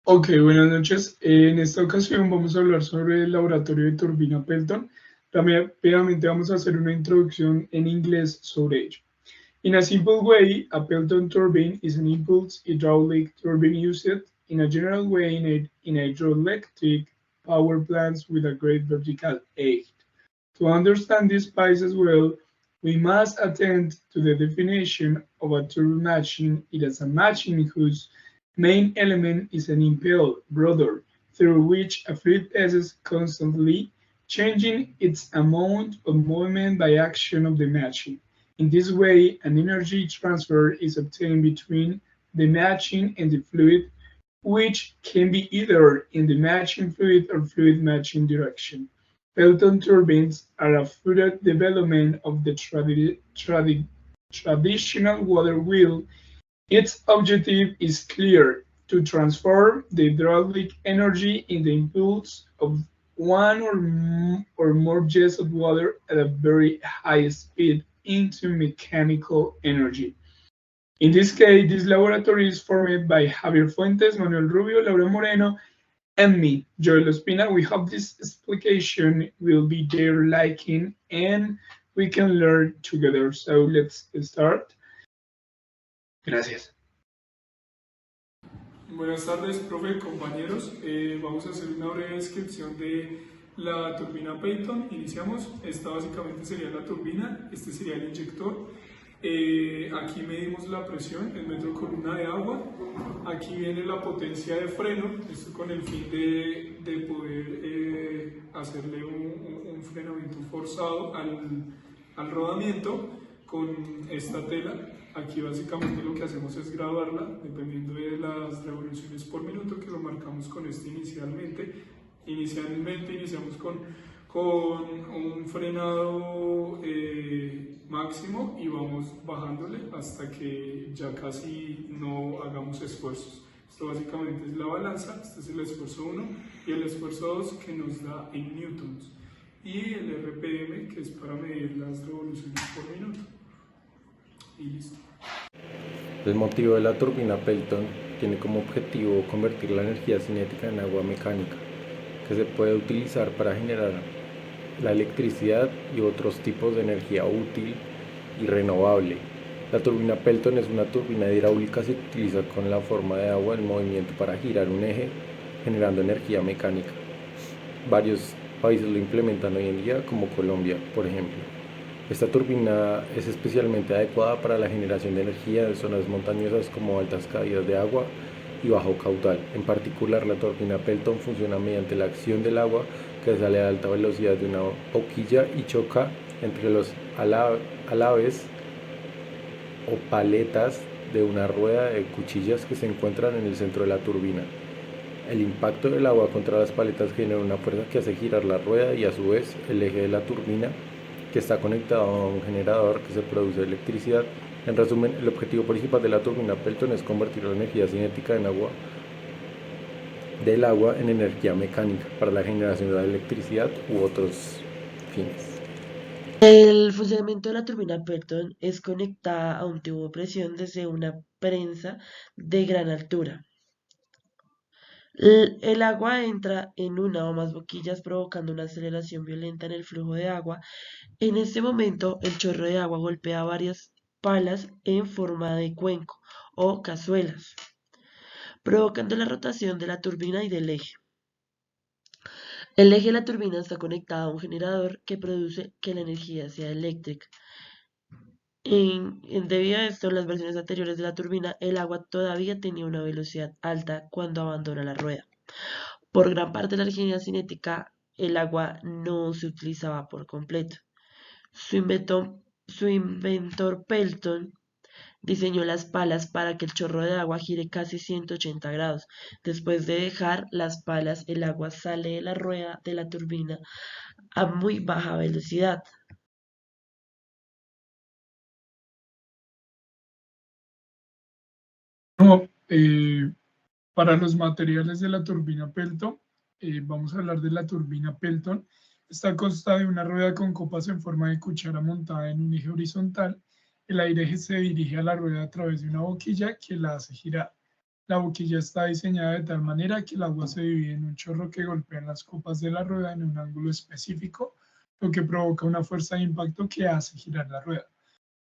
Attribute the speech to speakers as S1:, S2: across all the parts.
S1: Ok, buenas noches. En esta ocasión vamos a hablar sobre el laboratorio de turbina Pelton. Rápidamente vamos a hacer una introducción en inglés sobre ello. In a simple way, a Pelton turbine is an impulse hydraulic turbine used in a general way in hydroelectric power plants with a great vertical height. To understand this spice as well, we must attend to the definition of a turbine machine. It is a machine whose main element is an impelled rotor through which a fluid passes constantly, changing its amount of movement by action of the machine. In this way, an energy transfer is obtained between the machine and the fluid, which can be either in the matching fluid or fluid matching direction. Pelton turbines are a further development of the traditional water wheel. Its objective is clear: to transform the hydraulic energy in the impulse of one or more jets of water at a very high speed into mechanical energy. In this case, this laboratory is formed by Javier Fuentes, Manuel Rubio, Laura Moreno, and me, Joel Ospina. We hope this explication will be their liking and we can learn together. So let's start. Gracias.
S2: Buenas tardes, profe, compañeros. Vamos a hacer una breve descripción de la turbina Peyton. Iniciamos. Esta básicamente sería la turbina, este sería el inyector. Aquí medimos la presión en metro columna de agua. Aquí viene la potencia de freno, esto con el fin de poder hacerle un frenamiento forzado al rodamiento con esta tela. Aquí básicamente lo que hacemos es graduarla dependiendo de las revoluciones por minuto, que lo marcamos con este inicialmente. Inicialmente iniciamos con un frenado máximo y vamos bajándole hasta que ya casi no hagamos esfuerzos. Esto básicamente es la balanza. Este es el esfuerzo 1 y el esfuerzo 2 que nos da en newtons, y el RPM, que es para medir las revoluciones por minuto. Y listo.
S3: El motivo de la turbina Pelton tiene como objetivo convertir la energía cinética en agua mecánica, que se puede utilizar para generar la electricidad y otros tipos de energía útil y renovable. La turbina Pelton es una turbina hidráulica que se utiliza con la forma de agua en movimiento para girar un eje, generando energía mecánica. Varios países lo implementan hoy en día, como Colombia, por ejemplo. Esta turbina es especialmente adecuada para la generación de energía en zonas montañosas como altas caídas de agua y bajo caudal. En particular, la turbina Pelton funciona mediante la acción del agua que sale a alta velocidad de una boquilla y choca entre los alaves o paletas de una rueda de cuchillas que se encuentran en el centro de la turbina. El impacto del agua contra las paletas genera una fuerza que hace girar la rueda y a su vez el eje de la turbina, que está conectado a un generador que se produce electricidad. En resumen, el objetivo principal de la turbina Pelton es convertir la energía cinética del agua en energía mecánica para la generación de la electricidad u otros fines.
S4: El funcionamiento de la turbina Pelton es conectada a un tubo de presión desde una prensa de gran altura. El agua entra en una o más boquillas provocando una aceleración violenta en el flujo de agua. En este momento, el chorro de agua golpea varias palas en forma de cuenco o cazuelas, provocando la rotación de la turbina y del eje. El eje de la turbina está conectado a un generador que produce que la energía sea eléctrica. Debido a esto, en las versiones anteriores de la turbina, el agua todavía tenía una velocidad alta cuando abandona la rueda. Por gran parte de la energía cinética, el agua no se utilizaba por completo. Su inventor Pelton diseñó las palas para que el chorro de agua gire casi 180 grados. Después de dejar las palas, el agua sale de la rueda de la turbina a muy baja velocidad.
S1: No, para los materiales de la turbina Pelton, vamos a hablar de la turbina Pelton. Esta consta de una rueda con copas en forma de cuchara montada en un eje horizontal. El aire se dirige a la rueda a través de una boquilla que la hace girar. La boquilla está diseñada de tal manera que el agua se divide en un chorro que golpea las copas de la rueda en un ángulo específico, lo que provoca una fuerza de impacto que hace girar la rueda.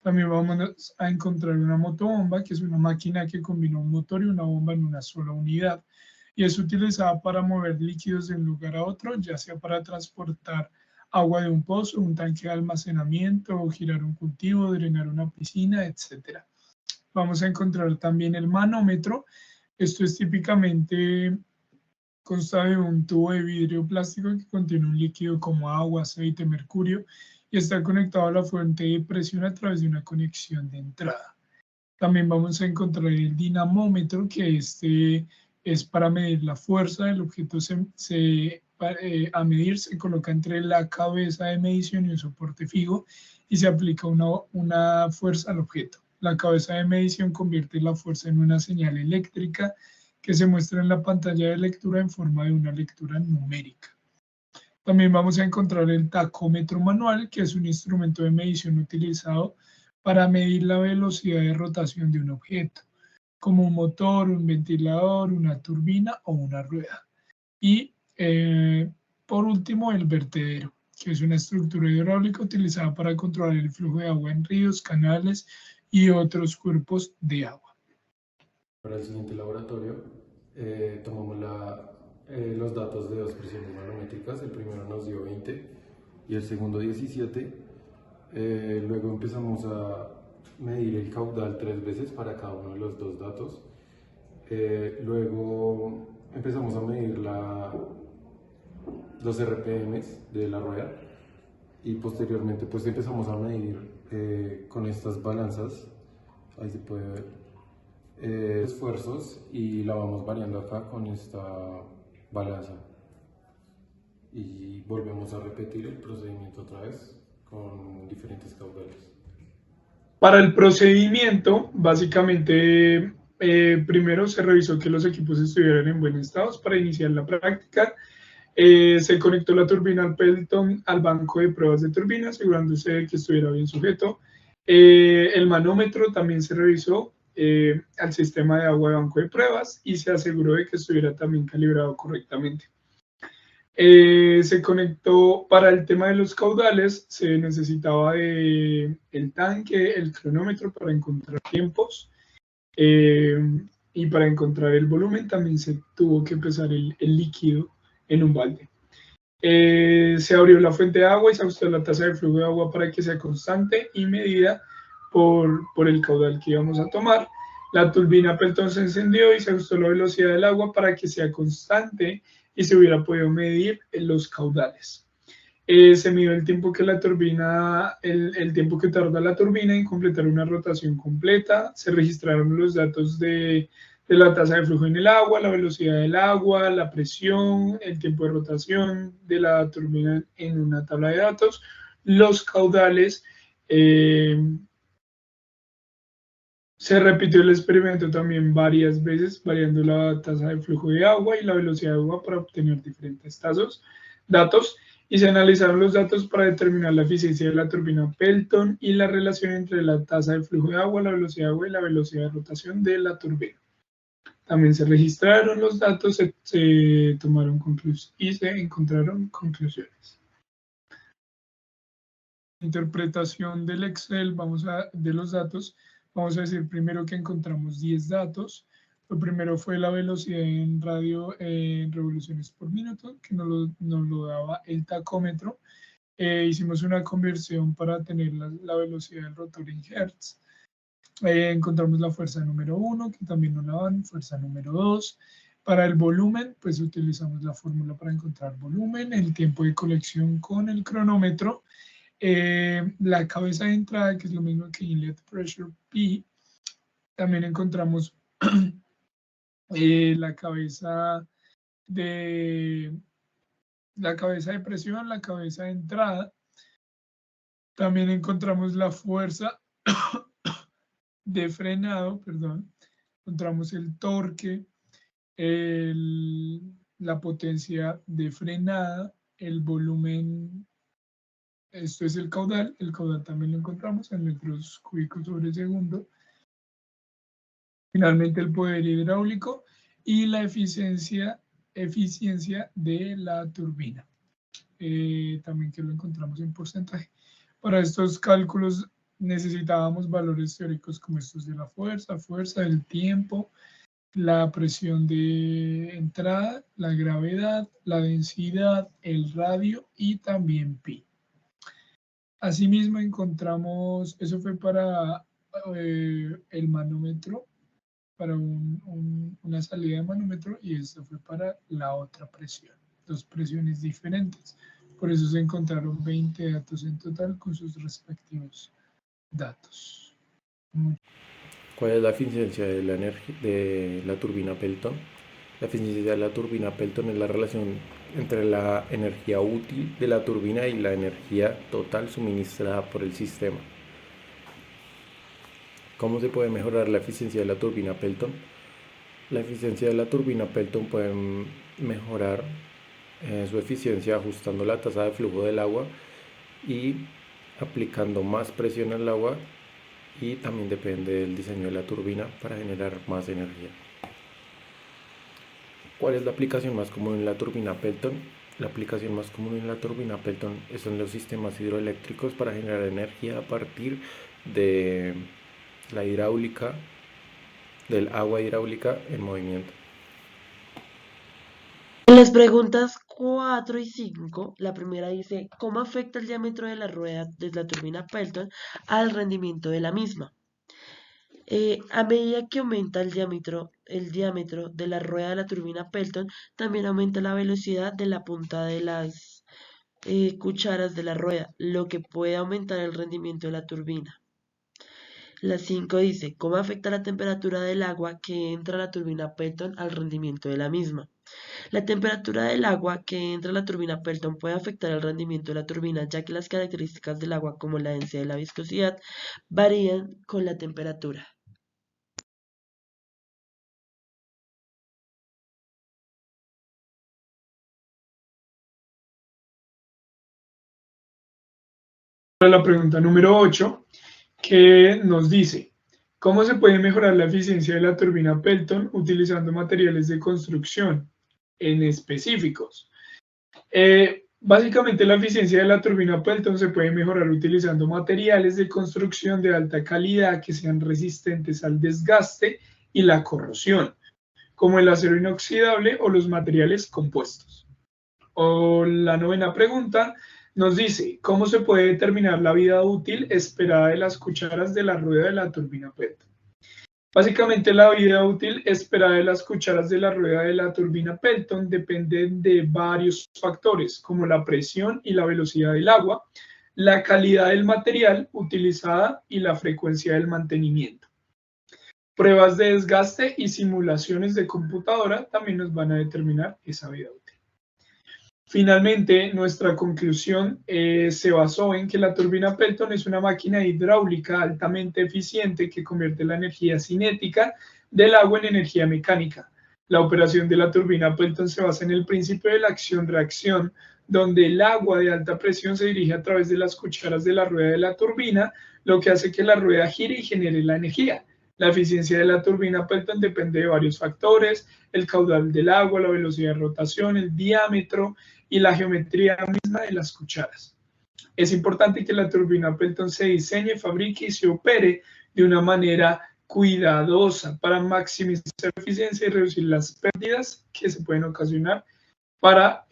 S1: También vamos a encontrar una motobomba, que es una máquina que combina un motor y una bomba en una sola unidad, y es utilizada para mover líquidos de un lugar a otro, ya sea para transportar agua de un pozo, un tanque de almacenamiento, o girar un cultivo, drenar una piscina, etc. Vamos a encontrar también el manómetro. Esto es típicamente consta de un tubo de vidrio plástico que contiene un líquido como agua, aceite, mercurio y está conectado a la fuente de presión a través de una conexión de entrada. También vamos a encontrar el dinamómetro, que este es para medir la fuerza del objeto. A medir se coloca entre la cabeza de medición y un soporte fijo y se aplica una fuerza al objeto. La cabeza de medición convierte la fuerza en una señal eléctrica que se muestra en la pantalla de lectura en forma de una lectura numérica. También vamos a encontrar el tacómetro manual, que es un instrumento de medición utilizado para medir la velocidad de rotación de un objeto, como un motor, un ventilador, una turbina o una rueda. Y por último, el vertedero, que es una estructura hidráulica utilizada para controlar el flujo de agua en ríos, canales y otros cuerpos de agua.
S3: Para el siguiente laboratorio, tomamos los datos de dos presiones manométricas. El primero nos dio 20 y el segundo 17. Luego empezamos a medir el caudal 3 veces para cada uno de los dos datos. Luego empezamos a medir los RPMs de la rueda y posteriormente pues empezamos a medir con estas balanzas, ahí se puede ver, esfuerzos, y la vamos variando acá con esta balanza y volvemos a repetir el procedimiento otra vez con diferentes caudales.
S1: Para el procedimiento, básicamente, primero se revisó que los equipos estuvieran en buen estado para iniciar la práctica. Se conectó la turbina al Pelton al banco de pruebas de turbina, asegurándose de que estuviera bien sujeto. El manómetro también se revisó al sistema de agua de banco de pruebas y se aseguró de que estuviera también calibrado correctamente. Se conectó para el tema de los caudales, se necesitaba el tanque, el cronómetro para encontrar tiempos y para encontrar el volumen también se tuvo que pesar el líquido en un balde. Se abrió la fuente de agua y se ajustó la tasa de flujo de agua para que sea constante y medida por el caudal que íbamos a tomar. La turbina Pelton se encendió y se ajustó la velocidad del agua para que sea constante y se hubiera podido medir los caudales. Se midió el tiempo que la turbina, el tiempo que tarda la turbina en completar una rotación completa. Se registraron los datos de la tasa de flujo en el agua, la velocidad del agua, la presión, el tiempo de rotación de la turbina en una tabla de datos, los caudales. Se repitió el experimento también varias veces, variando la tasa de flujo de agua y la velocidad de agua para obtener diferentes datos, y se analizaron los datos para determinar la eficiencia de la turbina Pelton y la relación entre la tasa de flujo de agua, la velocidad de agua y la velocidad de rotación de la turbina. También se registraron los datos, se tomaron conclusiones y se encontraron conclusiones. Interpretación del Excel, de los datos. Vamos a decir primero que encontramos 10 datos. Lo primero fue la velocidad en revoluciones por minuto, que nos lo daba el tacómetro. Hicimos una conversión para tener la velocidad del rotor en Hertz. Encontramos la fuerza número 1, que también nos la dan, fuerza número 2. Para el volumen, pues utilizamos la fórmula para encontrar volumen, el tiempo de colección con el cronómetro. La cabeza de entrada, que es lo mismo que inlet pressure P. También encontramos la cabeza de presión, la cabeza de entrada. También encontramos la fuerza de frenado, perdón. Encontramos el torque, la potencia de frenada, el volumen. Esto es el caudal también lo encontramos en metros cúbicos sobre segundo. Finalmente, el poder hidráulico y la eficiencia de la turbina. También que lo encontramos en porcentaje. Para estos cálculos necesitábamos valores teóricos como estos de la fuerza, el tiempo, la presión de entrada, la gravedad, la densidad, el radio y también pi. Asimismo encontramos, eso fue para el manómetro, para una salida de manómetro, y esto fue para la otra presión, dos presiones diferentes. Por eso se encontraron 20 datos en total con sus respectivos datos.
S3: ¿Cuál es la eficiencia de la turbina Pelton? La eficiencia de la turbina Pelton es la relación entre la energía útil de la turbina y la energía total suministrada por el sistema. ¿Cómo se puede mejorar la eficiencia de la turbina Pelton? La eficiencia de la turbina Pelton puede mejorar su eficiencia ajustando la tasa de flujo del agua y aplicando más presión al agua, y también depende del diseño de la turbina para generar más energía. ¿Cuál es la aplicación más común en la turbina Pelton? La aplicación más común en la turbina Pelton son los sistemas hidroeléctricos para generar energía a partir de la hidráulica, del agua hidráulica en movimiento.
S4: En las preguntas 4 y 5, la primera dice, ¿cómo afecta el diámetro de la rueda de la turbina Pelton al rendimiento de la misma? A medida que aumenta el diámetro de la rueda de la turbina Pelton, también aumenta la velocidad de la punta de las cucharas de la rueda, lo que puede aumentar el rendimiento de la turbina. La 5 dice, ¿cómo afecta la temperatura del agua que entra a la turbina Pelton al rendimiento de la misma? La temperatura del agua que entra a la turbina Pelton puede afectar el rendimiento de la turbina, ya que las características del agua, como la densidad y la viscosidad, varían con la temperatura.
S1: La pregunta número 8, que nos dice, ¿cómo se puede mejorar la eficiencia de la turbina Pelton utilizando materiales de construcción en específicos? Básicamente la eficiencia de la turbina Pelton se puede mejorar utilizando materiales de construcción de alta calidad que sean resistentes al desgaste y la corrosión, como el acero inoxidable o los materiales compuestos. O la 9ª pregunta nos dice, ¿cómo se puede determinar la vida útil esperada de las cucharas de la rueda de la turbina Pelton? Básicamente la vida útil esperada de las cucharas de la rueda de la turbina Pelton depende de varios factores, como la presión y la velocidad del agua, la calidad del material utilizada y la frecuencia del mantenimiento. Pruebas de desgaste y simulaciones de computadora también nos van a determinar esa vida útil. Finalmente, nuestra conclusión se basó en que la turbina Pelton es una máquina hidráulica altamente eficiente que convierte la energía cinética del agua en energía mecánica. La operación de la turbina Pelton se basa en el principio de la acción-reacción, donde el agua de alta presión se dirige a través de las cucharas de la rueda de la turbina, lo que hace que la rueda gire y genere la energía. La eficiencia de la turbina Pelton depende de varios factores: el caudal del agua, la velocidad de rotación, el diámetro y la geometría misma de las cucharas. Es importante que la turbina Pelton se diseñe, fabrique y se opere de una manera cuidadosa para maximizar la eficiencia y reducir las pérdidas que se pueden ocasionar para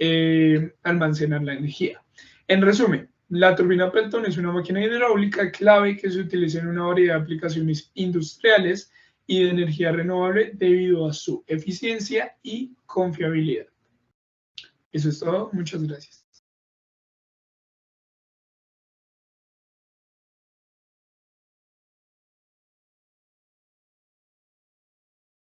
S1: almacenar la energía. En resumen, la turbina Pelton es una máquina hidráulica clave que se utiliza en una variedad de aplicaciones industriales y de energía renovable debido a su eficiencia y confiabilidad. Eso es todo. Muchas gracias.